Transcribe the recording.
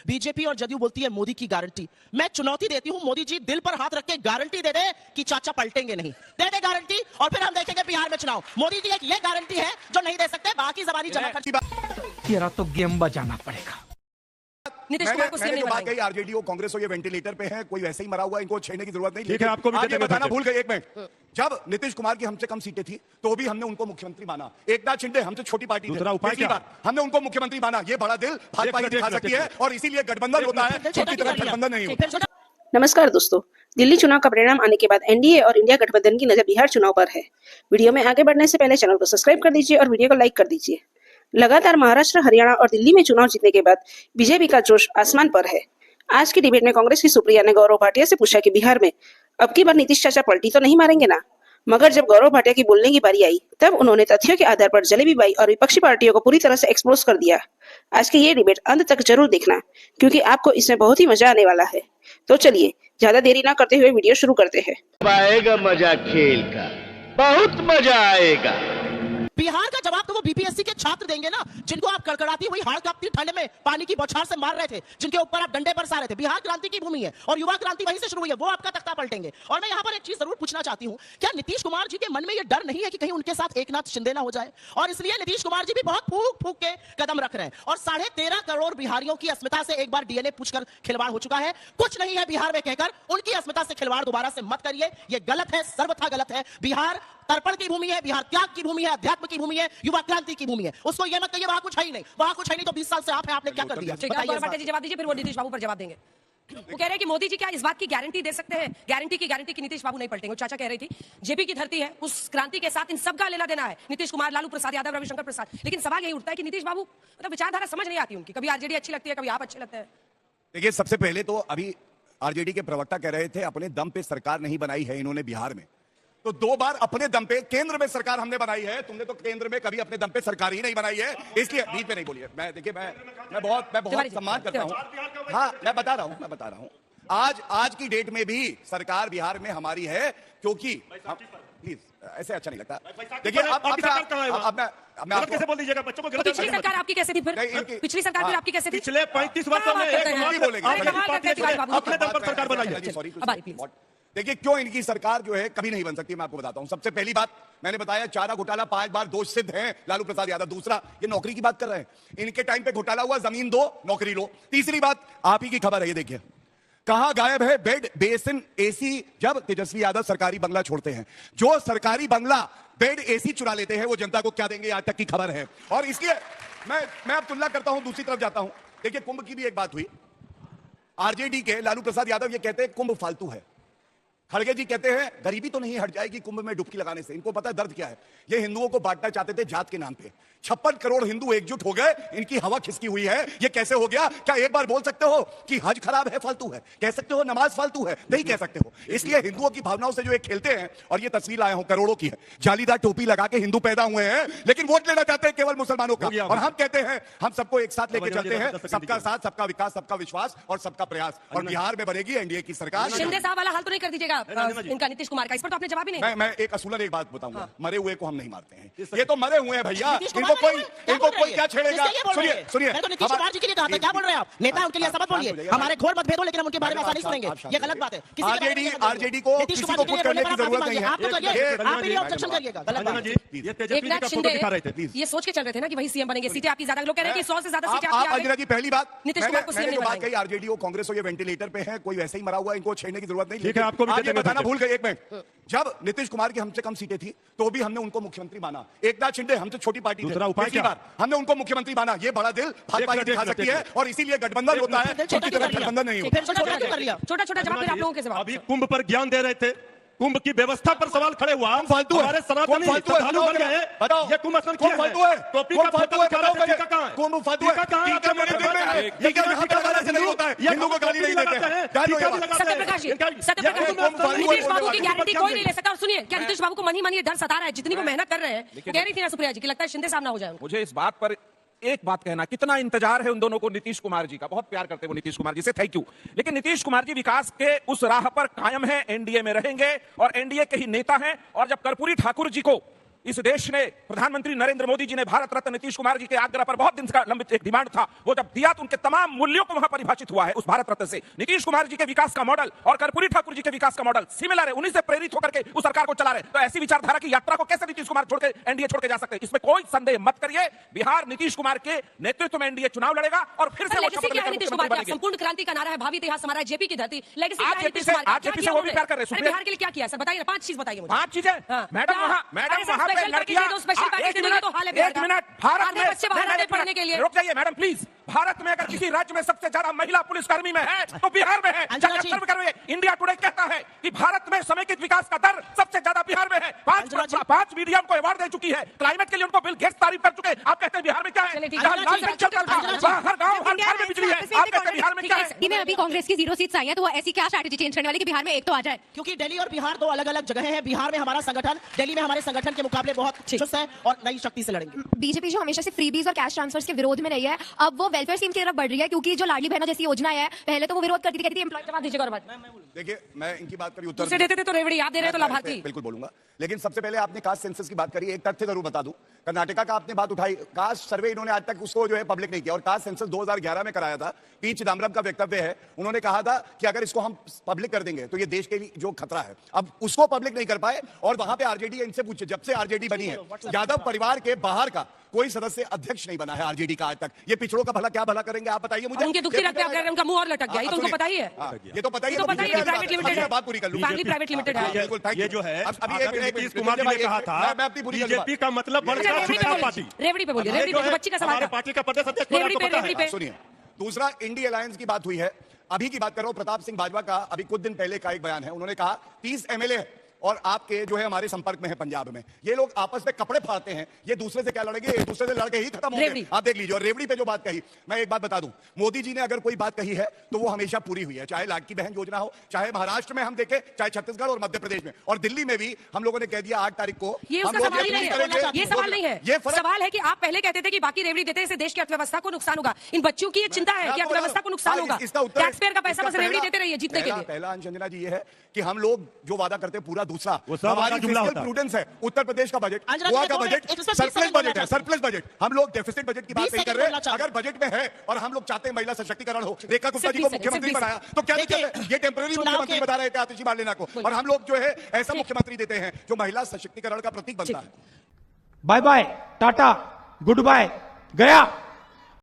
BJP और जदयू बोलती है मोदी की गारंटी। मैं चुनौती देती हूं, मोदी जी दिल पर हाथ रख के गारंटी दे दे कि चाचा पलटेंगे नहीं। दे दे गारंटी और फिर हम देखेंगे बिहार में चुनाव। मोदी जी एक ये गारंटी है जो नहीं दे सकते, बाकी जबानी चमक। तेरा तो गेम बजाना पड़ेगा। नीतीश कुमार को सीएम नहीं बात कही, आरजेडी और कांग्रेस हो ये वेंटिलेटर पे है, कोई वैसे ही मरा हुआ है, इनको छेड़ने की जरूरत नहीं। ठीक है, आपको भी आगे बताना भूल गए। एक मिनट, जब नीतीश कुमार की हमसे कम सीटें थी तो भी हमने उनको मुख्यमंत्री माना। एकनाथ शिंदे हमसे छोटी पार्टी थी, पिछली बार हमने उनको मुख्यमंत्री माना। ये बड़ा दिल भाजपा दिखा सकती है और इसीलिए गठबंधन होता है, छोटी तरह गठबंधन नहीं होता। नमस्कार दोस्तों, दिल्ली चुनाव का परिणाम आने के बाद एनडीए और इंडिया गठबंधन की नजर बिहार चुनाव पर है। वीडियो में आगे बढ़ने से पहले चैनल को सब्सक्राइब कर दीजिए और वीडियो को लाइक कर दीजिए। लगातार महाराष्ट्र, हरियाणा और दिल्ली में चुनाव जीतने के बाद बीजेपी का जोश आसमान पर है। आज की डिबेट में कांग्रेस की सुप्रिया ने गौरव भाटिया से पूछा कि बिहार में अब की बार नीतीश चाचा पलटी तो नहीं मारेंगे ना। मगर जब गौरव भाटिया की बोलने की बारी आई तब उन्होंने तथ्यों के आधार पर जलेबीबाई और विपक्षी पार्टियों को पूरी तरह से एक्सपोज कर दिया। आज की ये डिबेट अंत तक जरूर देखना, क्योंकि आपको इसमें बहुत ही मजा आने वाला है। तो चलिए ज्यादा देरी ना करते हुए वीडियो शुरू करते हैं। आएगा मजा खेल का, बहुत मजा आएगा। बिहार का जवाब तो वो बीपीएससी के छात्र देंगे ना, जिनको आप कड़कड़ाती हुई हाड़ कांपती ठंड में पानी की बौछार से मार रहे थे, जिनके ऊपर आप डंडे बरसा रहे थे। बिहार क्रांति की भूमि है और युवा क्रांति वहीं से शुरू हुई है, वो आपका तख्ता पलटेंगे। और मैं यहाँ पर एक चीज जरूर पूछना चाहती हूँ, क्या नीतीश कुमार जी के मन में ये डर नहीं है कि कहीं उनके साथ एकनाथ शिंदे ना हो जाए? और इसलिए नीतीश कुमार जी भी बहुत फूक फूक के कदम रख रहे हैं। और 13.5 करोड़ बिहारियों की अस्मिता से एक बार डीएनए पूछकर खिलवाड़ हो चुका है। कुछ नहीं है बिहार में कहकर उनकी अस्मिता से खिलवाड़ दोबारा से मत करिए, ये गलत है, सर्वथा गलत है। बिहार तर्पण की भूमि है, बिहार त्याग की भूमि है, अध्यात्म की भूमि है, युवा क्रांति की भूमि है। उसको ये मत कहिए वहां कुछ है ही नहीं, वहां कुछ है नहीं तो 20 साल से आप हैं, आपने क्या कर दिया? जी जवाब दीजिए, फिर वो नीतीश बाबू पर जवाब देंगे। वो कह रहे हैं कि मोदी जी क्या इस बात की गारंटी दे सकते हैं, गारंटी की नीतीश बाबू नहीं पलटेंगे। चाचा कह रही थी जेपी की धरती है, उस क्रांति के साथ इन सबका लेना देना है, नीतीश कुमार, लालू प्रसाद यादव, रविशंकर प्रसाद। लेकिन सवाल यही उठता है कि नीतीश बाबू मतलब विचारधारा समझ नहीं आती उनकी, कभी आरजेडी अच्छी लगती है, कभी आप अच्छे लगते हैं। देखिए, सबसे पहले तो अभी आरजेडी के प्रवक्ता कह रहे थे अपने दम पे सरकार नहीं बनाई है इन्होंने बिहार में, तो 2 बार अपने दम पे केंद्र में सरकार हमने बनाई है। तुमने तो केंद्र में कभी अपने दम पे सरकार ही नहीं बनाई है, इसलिए बीच में नहीं बोलिए। मैं देखिए, मैं बहुत सम्मान करता हूं। हाँ, मैं बता रहा हूं आज की डेट में भी सरकार बिहार में हमारी है, क्योंकि प्लीज ऐसे अच्छा नहीं लगता। देखिए, अब कैसे बोल दीजिएगा बच्चों को? पिछली सरकार आपकी कैसे थी? फिर पिछली सरकार फिर आपकी कैसे थी? पिछले 35 वर्षों में अपने दम पर सरकार बनाई है। देखिए, क्यों इनकी सरकार जो है कभी नहीं बन सकती, मैं आपको बताता हूं। सबसे पहली बात मैंने बताया, चारा घोटाला 5 बार दोष सिद्ध है लालू प्रसाद यादव। दूसरा, ये नौकरी की बात कर रहे हैं, इनके टाइम पे घोटाला हुआ, जमीन दो नौकरी लो। तीसरी बात, आप ही की खबर है, ये देखिए कहां गायब है बेड, बेसिन, एसी जब तेजस्वी यादव सरकारी बंगला छोड़ते हैं। जो सरकारी बंगला बेड, एसी चुरा लेते हैं वो जनता को क्या देंगे, आज तक की खबर है। और इसलिए मैं अब तुलना करता हूं, दूसरी तरफ जाता हूं। देखिए, कुंभ की भी एक बात हुई, आरजेडी के लालू प्रसाद यादव ये कहते हैं कुंभ फालतू है, खड़गे जी कहते हैं गरीबी तो नहीं हट जाएगी कुंभ में डुबकी लगाने से। इनको पता है दर्द क्या है। ये हिंदुओं को बांटना चाहते थे जात के नाम पे। 56 करोड़ हिंदू एकजुट हो गए, इनकी हवा खिसकी हुई है। ये कैसे हो गया? क्या एक बार बोल सकते हो कि हज खराब है, फालतू है? कह सकते हो नमाज फालतू है? नहीं कह सकते हो। इसलिए हिंदुओं की भावनाओं से जो एक खेलते हैं, और ये तस्वीर लाया हूं करोड़ों की है, जालीदार टोपी लगा के हिंदू पैदा हुए हैं, लेकिन वोट लेना चाहते हैं केवल मुसलमानों का। और हम कहते हैं हम सबको एक साथ लेके चलते हैं, सबका साथ, सबका विकास, सबका विश्वास और सबका प्रयास। और बिहार में बनेगी एनडीए की सरकार। शिंदे साहब वाला हाल तो नहीं कर दीजिएगा इनका, नीतीश कुमार का? इस पर तो आपने जवाब ही नहीं। मैं एक असूलन एक बात बताऊंगा, मरे हुए को हम नहीं मारते हैं। ये तो मरे हुए हैं भैया, इनको कोई क्या छेड़ेगा? सुनिए, मैं तो नीतीश कुमार जी के लिए कहा था, क्या बोल रहे हैं आप? नेता उनके लिए शपथ बोलिए, हमारे घोर मतभेद हो लेकिन हम उनके बारे में आसानी सुनेंगे, ये गलत बात है। आरजेडी को किसी को कुछ करने की जरूरत नहीं है। आप तो करिए, आप भी ऑब्जेक्शन करिएगा, गलत बात है। एकनाथ शिंदे ये सोच के चल रहे थे ना कि वही सीएम बनेंगे, सीटें आपकी ज्यादा, लोग कह रहे हैं कि 100 से ज्यादा सीटें आपकी आ गई। की पहली बात नीतीश कुमार को सीएम नहीं बात कही, आरजेडी और कांग्रेस हो ये वेंटिलेटर पे है, कोई वैसे ही मरा हुआ है, इनको छेड़ने की जरूरत नहीं। ठीक है, आपको भी बताना भूल गए। एक मिनट, जब नीतीश कुमार की हमसे कम सीटें थी तो भी हमने उनको मुख्यमंत्री माना। एकनाथ शिंदे हमसे छोटी पार्टी थे, पिछली बार हमने उनको मुख्यमंत्री माना। ये बड़ा दिल भाजपा दिखा सकती है और इसीलिए गठबंधन होता है, छोटी तरह गठबंधन नहीं होता। छोटा छोटा जवाब फिर आप लोगों के जवाब। अभी कुंभ पर ज्ञान दे रहे थे, कुंभ की व्यवस्था पर सवाल खड़े हुआ। फालतू हमारे सनातनी श्रद्धालु बन गए, ये कुंभ स्नान किया फालतू है, टोपी का फोटो दिखा रहे थे, कहां है? कुंभ फालतू है, टीका हिंदू को गाली नहीं देते हैं। सत्यप्रकाश नीतीश बाबू की गारंटी कोई नहीं ले सकता। और सुनिए, क्या नीतीश बाबू को मनी मनी डर सता रहा है? जितनी वो मेहनत कर रहे हैं, कह रही थी ना सुप्रिया जी कि लगता है शिंदे साहब ना हो जाए। मुझे इस बात पर एक बात कहना, कितना इंतजार है उन दोनों को नीतीश कुमार जी का, बहुत प्यार करते हैं वो नीतीश कुमार जी से, थैंक यू। लेकिन नीतीश कुमार जी विकास के उस राह पर कायम है, एनडीए में रहेंगे और एनडीए के ही नेता हैं। और जब कर्पूरी ठाकुर जी को इस देश ने, प्रधानमंत्री नरेंद्र मोदी जी ने भारत रत्न नीतीश कुमार जी के आग्रह पर बहुत दिन का लंबित एक डिमांड था, वो जब दिया तो उनके तमाम मूल्यों को वहां परिभाषित हुआ है उस भारत रत्न से। नीतीश कुमार जी के विकास का मॉडल और कर्पूरी ठाकुर जी के विकास का मॉडल सिमिलर है, उन्हीं से प्रेरित होकर के उस सरकार को चला रहे। तो ऐसी विचारधारा की यात्रा को कैसे नीतीश कुमार छोड़ के एनडीए छोड़ के जा सकते हैं, इसमें कोई संदेह मत करिए। बिहार नीतीश कुमार के नेतृत्व में एनडीए चुनाव लड़ेगा और फिर से वो शपथ लेकर नीतीश मुख्यमंत्री कुमार का बनेंगे। संपूर्ण क्रांति का नारा है भावी इतिहास हमारा, जेपी की धरती। लेगेसी आज क्या है जेपी नीतीश से- कुमार का? आज क्या जेपी किया से वो भी उन्होंने? प्यार कर रहे हैं। अरे बिहार के लिए क्या किया सर, बताइए ना, 5 चीज बताइए मुझे। 5 चीजें हाँ। मैडम क्या? वहां अरे सर, वहां पे स्पेशल पैकेज लड़कियां, दे दो, स्पेशल पैकेज एक देने के तो हाल है बिहार एक का। मिनट, भारत आधे में बच्चे बाहर आते हैं पढ़ने के लिए। रुक जाइए मैडम प्लीज। भारत में अगर किसी राज्य में सबसे ज्यादा महिला पुलिसकर्मी में है तो बिहार में है। अंजना जी। सर्व करिए, इंडिया टुडे कहता है कि भारत में समेकित विकास का दर सबसे ज्यादा बिहार में है। अंजना जी। 5 मीडिया को अवार्ड दे चुकी है, क्लाइमेट के लिए उनको बिल गेट्स तारीफ कर चुके हैं। आप कहते हैं बिहार में क्या है? चलिए ठीक है। जहां लाल अंजना जी, पेंशन चलता अंजना था, जी। वहां हर गांव हर घर में बिजली है। आप कहते हैं बिहार में क्या है? में अभी कांग्रेस की 0 सीट्स आई है, तो वो ऐसी क्या स्ट्रैटेजी चेंज करने वाली कि बिहार में एक तो आ जाए? क्योंकि दिल्ली और बिहार दो अलग अलग जगह हैं। बिहार में हमारा संगठन दिल्ली में हमारे संगठन के मुकाबले बहुत चुस्त है और नई शक्ति से लड़ेंगे। बीजेपी जो हमेशा से फ्रीबीज और कैश ट्रांसफर्स के विरोध में रही है, अब वो वेलफेयर स्कीम की तरफ बढ़ रही है, क्योंकि जो लाडली बहना जैसी योजना है, पहले तो वो विरोध करती थी, कहती थी एम्प्लॉय जवाब दीजिएगा और बात। देखिए, मैं इनकी बात पर उत्तर दूसरे देते थे तो रेवड़ी, आप दे रहे हैं तो लाभार्थी। बिल्कुल बोलूंगा, लेकिन सबसे पहले आपने कास्ट सेंसस की बात करी, एक तथ्य जरूर बता दूं। कर्नाटका का आपने बात उठाई, कास्ट सर्वे इन्होंने आज तक उसको जो है पब्लिक नहीं किया, और कास्ट सेंसस 2011 में कराया था। पी चिदम्बरम का वक्तव्य है, उन्होंने कहा था कि अगर इसको हम पब्लिक कर देंगे तो ये देश के लिए जो खतरा है, अब उसको पब्लिक नहीं कर पाए। और वहां पे आरजेडी, इनसे पूछे, जब से आरजेडी बनी है, यादव परिवार के बाहर का कोई सदस्य अध्यक्ष नहीं बना है आरजेडी का आज तक। ये पिछड़ों का भला क्या भला करेंगे, आप बताइए मुझे। उनके दुखी रखते आप कह रहे हैं, उनका मुंह और लटक गया, ये तो उनको पता ही है। ये तो पता ही ये तो पता ही है, प्राइवेट लिमिटेड है। बात पूरी कर लूं। फैमिली प्राइवेट लिमिटेड है। बिल्कुल, thank you। ये जो है, अभी अगर नीतीश कुमार जी ने कहा था मैं अपनी पूरी कर लूं। बीजेपी का मतलब अच्छा, बड़का रेवड़ी पे छुट्टा बोलिए, पार्टी। रेवड़ी पे बोलिए, रेवड़ी पे, जो बच्ची का सवाल हमारे था। पार्टी का प्रदेश अध्यक्ष रेवड़ी पे, आपको पता है। रेवड़ी पे। सुनिए, दूसरा इंडी अलायंस की बात हुई है, अभी की बात कर रहा हूं। प्रताप सिंह बाजवा का अभी कुछ दिन पहले का एक बयान है, उन्होंने कहा 30 एमएलए और आपके जो है हमारे संपर्क में है पंजाब में, ये लोग आपस में कपड़े फाड़ते हैं, ये दूसरे से क्या लड़ेंगे, एक दूसरे से लड़के ही खत्म होंगे। रेवड़ी। आप देख लीजिए। और रेवड़ी पे जो बात कही, मैं एक बात बता दूं, मोदी जी ने अगर कोई बात कही है तो वो हमेशा पूरी हुई है, चाहे लाडकी बहन योजना हो, चाहे महाराष्ट्र में हम देखें, चाहे छत्तीसगढ़ और मध्य प्रदेश में, और दिल्ली में भी हम लोगों ने कह दिया 8 तारीख को। ये हम उसका लोग सवाल ही नहीं है, करेंगे। ये सवाल नहीं है। ये फर्क सवाल है कि आप पहले कहते थे कि बाकी रेवड़ी देते हैं, इससे देश की अर्थव्यवस्था को नुकसान होगा। इन बच्चों की ये चिंता है कि अर्थव्यवस्था को नुकसान होगा। इसका उत्तर, टैक्सपेयर का पैसा बस रेवड़ी देते रहिए जीतने के लिए। पहला अंजना जी ये है कि हम लोग जो वादा करते हैं पूरा दूसरा, वो सब वादा जुमला होता है। प्रूडेंस है। उत्तर प्रदेश का बजट, अंजना जी, गोवा का दो मिनट, बजट एक इसमें सरप्लस 20 बजट है, सेकंड सरप्लस बजट। हम लोग डेफिसिट बजट की बात 20 नहीं कर सेकंड रहे बोलना हैं। चाहता अगर बजट में है और हम लोग चाहते हैं महिला सशक्तिकरण हो, रेखा गुप्ता सिर्फ जी को 20 मुख्यमंत्री सेकंड, बनाया, तो क्या देखिए, दिक्कत है? ये टेम्पररी चुनाव मुख्यमंत्री के- बता रहे थे आतिशी मारलेना को, और हम लोग जो है ऐसा मुख्यमंत्री देते हैं जो महिला सशक्तिकरण का प्रतीक बनता है। Bye bye, tata, good bye, गया।